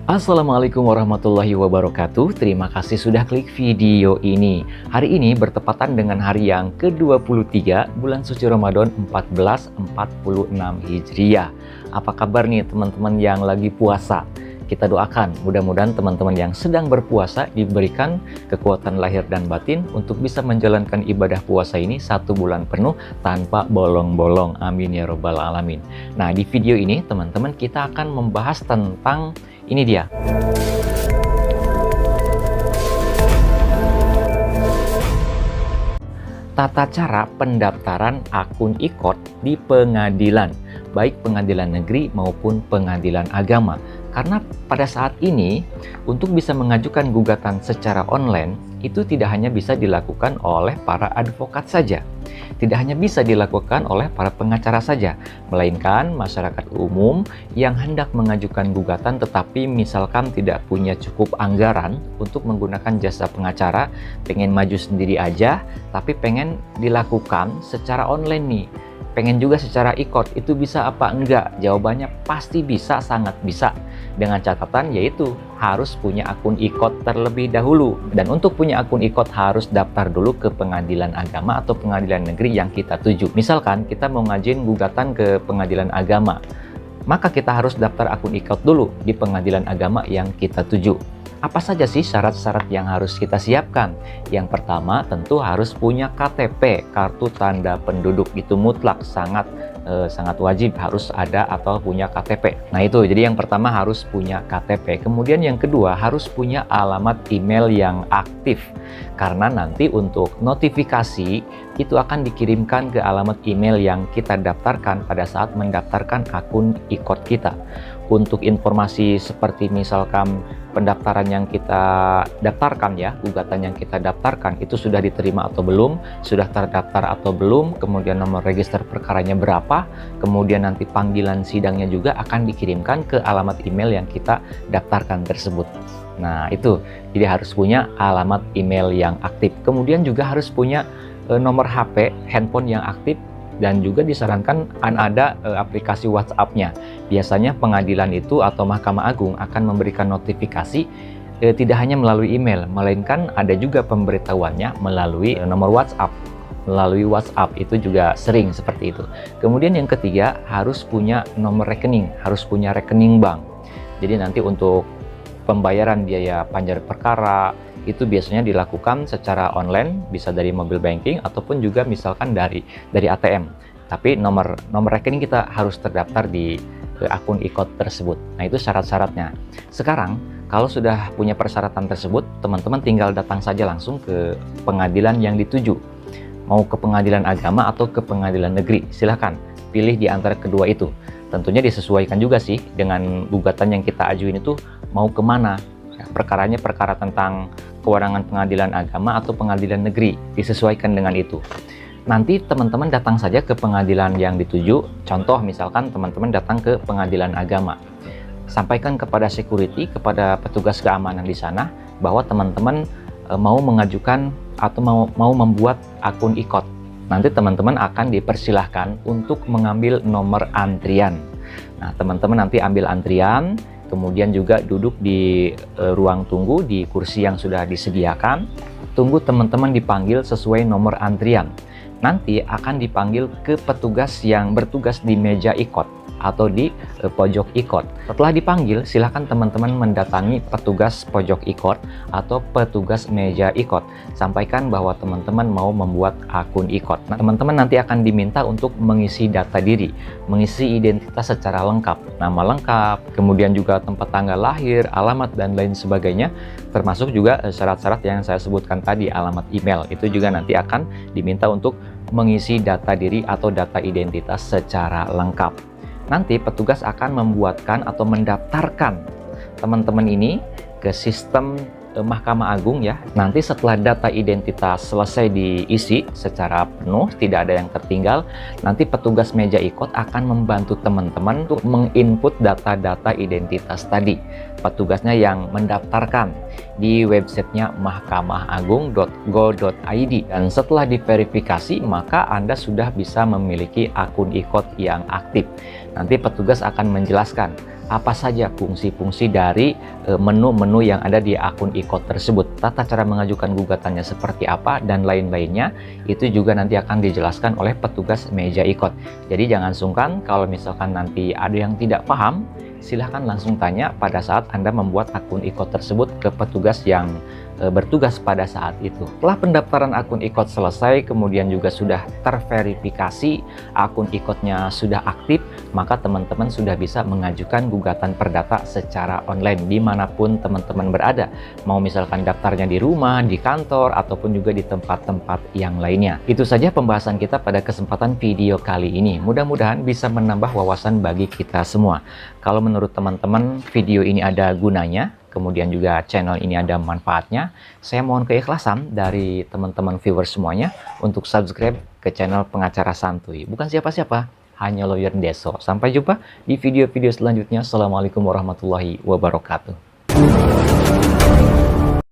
Assalamualaikum warahmatullahi wabarakatuh. Terima kasih sudah klik video ini. Hari ini bertepatan dengan hari yang ke-23 bulan suci Ramadan 1446 Hijriah. Apa kabar nih teman-teman yang lagi puasa? Kita doakan mudah-mudahan teman-teman yang sedang berpuasa diberikan kekuatan lahir dan batin untuk bisa menjalankan ibadah puasa ini 1 bulan penuh tanpa bolong-bolong. Amin ya robbal alamin. Nah, di video ini teman-teman kita akan membahas tentang ini dia. Tata cara pendaftaran akun IQOD di pengadilan, baik pengadilan negeri maupun pengadilan agama. Karena pada saat ini, untuk bisa mengajukan gugatan secara online, itu tidak hanya bisa dilakukan oleh para advokat saja. Tidak hanya bisa dilakukan oleh para pengacara saja, melainkan masyarakat umum yang hendak mengajukan gugatan tetapi misalkan tidak punya cukup anggaran untuk menggunakan jasa pengacara, pengen maju sendiri aja, tapi pengen dilakukan secara online nih. Pengen juga secara IQOD, itu bisa apa enggak? Jawabannya pasti bisa, sangat bisa. Dengan catatan yaitu harus punya akun IQOD terlebih dahulu. Dan untuk punya akun IQOD harus daftar dulu ke pengadilan agama atau pengadilan negeri yang kita tuju. Misalkan kita mau ngajuin gugatan ke pengadilan agama, maka kita harus daftar akun IQOD dulu di pengadilan agama yang kita tuju. Apa saja sih syarat-syarat yang harus kita siapkan? Yang pertama tentu harus punya KTP, kartu tanda penduduk. Itu mutlak, sangat wajib harus ada atau punya KTP. Nah itu, jadi yang pertama harus punya KTP. Kemudian yang kedua harus punya alamat email yang aktif. Karena nanti untuk notifikasi itu akan dikirimkan ke alamat email yang kita daftarkan pada saat mendaftarkan akun IQOD kita. Untuk informasi seperti misalkan pendaftaran yang kita daftarkan ya, gugatan yang kita daftarkan itu sudah diterima atau belum, sudah terdaftar atau belum, kemudian nomor register perkaranya berapa, kemudian nanti panggilan sidangnya juga akan dikirimkan ke alamat email yang kita daftarkan tersebut. Nah itu, jadi harus punya alamat email yang aktif. Kemudian juga harus punya nomor HP, handphone yang aktif. Dan juga disarankan ada aplikasi WhatsApp-nya. Biasanya pengadilan itu atau Mahkamah Agung akan memberikan notifikasi tidak hanya melalui email, melainkan ada juga pemberitahuannya melalui nomor WhatsApp. Melalui WhatsApp itu juga sering seperti itu. Kemudian yang ketiga harus punya nomor rekening, harus punya rekening bank. Jadi nanti untuk pembayaran biaya panjar perkara itu biasanya dilakukan secara online, bisa dari mobile banking ataupun juga misalkan dari ATM. Tapi nomor rekening kita harus terdaftar di akun IQOD tersebut. Nah itu syarat-syaratnya. Sekarang kalau sudah punya persyaratan tersebut, teman-teman tinggal datang saja langsung ke pengadilan yang dituju. Mau ke pengadilan agama atau ke pengadilan negeri, silahkan pilih di antara kedua itu. Tentunya disesuaikan juga sih dengan gugatan yang kita ajuin itu mau kemana. Perkaranya perkara tentang kewenangan pengadilan agama atau pengadilan negeri, disesuaikan dengan itu. Nanti teman-teman datang saja ke pengadilan yang dituju. Contoh misalkan teman-teman datang ke pengadilan agama, sampaikan kepada security, kepada petugas keamanan di sana bahwa teman-teman mau mengajukan atau mau membuat akun IQOD. Nanti teman-teman akan dipersilahkan untuk mengambil nomor antrian. Nah teman-teman nanti ambil antrian, kemudian juga duduk di ruang tunggu di kursi yang sudah disediakan. Tunggu teman-teman dipanggil sesuai nomor antrian. Nanti akan dipanggil ke petugas yang bertugas di meja IQOD atau di pojok IQOD. Setelah dipanggil, silakan teman-teman mendatangi petugas pojok IQOD atau petugas meja IQOD. Sampaikan bahwa teman-teman mau membuat akun IQOD. Nah, teman-teman nanti akan diminta untuk mengisi data diri, mengisi identitas secara lengkap, nama lengkap, kemudian juga tempat tanggal lahir, alamat, dan lain sebagainya, termasuk juga syarat-syarat yang saya sebutkan tadi, alamat email. Itu juga nanti akan diminta untuk mengisi data diri atau data identitas secara lengkap. Nanti petugas akan membuatkan atau mendaftarkan teman-teman ini ke sistem Mahkamah Agung ya. Nanti setelah data identitas selesai diisi secara penuh, tidak ada yang tertinggal, nanti petugas meja IQOD akan membantu teman-teman untuk menginput data-data identitas tadi. Petugasnya yang mendaftarkan di websitenya mahkamaagung.go.id, dan setelah diverifikasi maka Anda sudah bisa memiliki akun IQOD yang aktif. Nanti petugas akan menjelaskan apa saja fungsi-fungsi dari menu-menu yang ada di akun e-code tersebut. Tata cara mengajukan gugatannya seperti apa dan lain-lainnya itu juga nanti akan dijelaskan oleh petugas meja e-code. Jadi jangan sungkan kalau misalkan nanti ada yang tidak paham, silahkan langsung tanya pada saat Anda membuat akun e-code tersebut ke petugas yang bertugas pada saat itu. Setelah pendaftaran akun e-code selesai, kemudian juga sudah terverifikasi, akun e-code-nya sudah aktif, maka teman-teman sudah bisa mengajukan gugatan perdata secara online dimanapun teman-teman berada. Mau misalkan daftarnya di rumah, di kantor, ataupun juga di tempat-tempat yang lainnya. Itu saja pembahasan kita pada kesempatan video kali ini. Mudah-mudahan bisa menambah wawasan bagi kita semua. Kalau menurut teman-teman video ini ada gunanya, kemudian juga channel ini ada manfaatnya, saya mohon keikhlasan dari teman-teman viewers semuanya untuk subscribe ke channel Pengacara Santuy. Bukan siapa-siapa, hanya Lawyer Deso. Sampai jumpa di video-video selanjutnya. Assalamualaikum warahmatullahi wabarakatuh.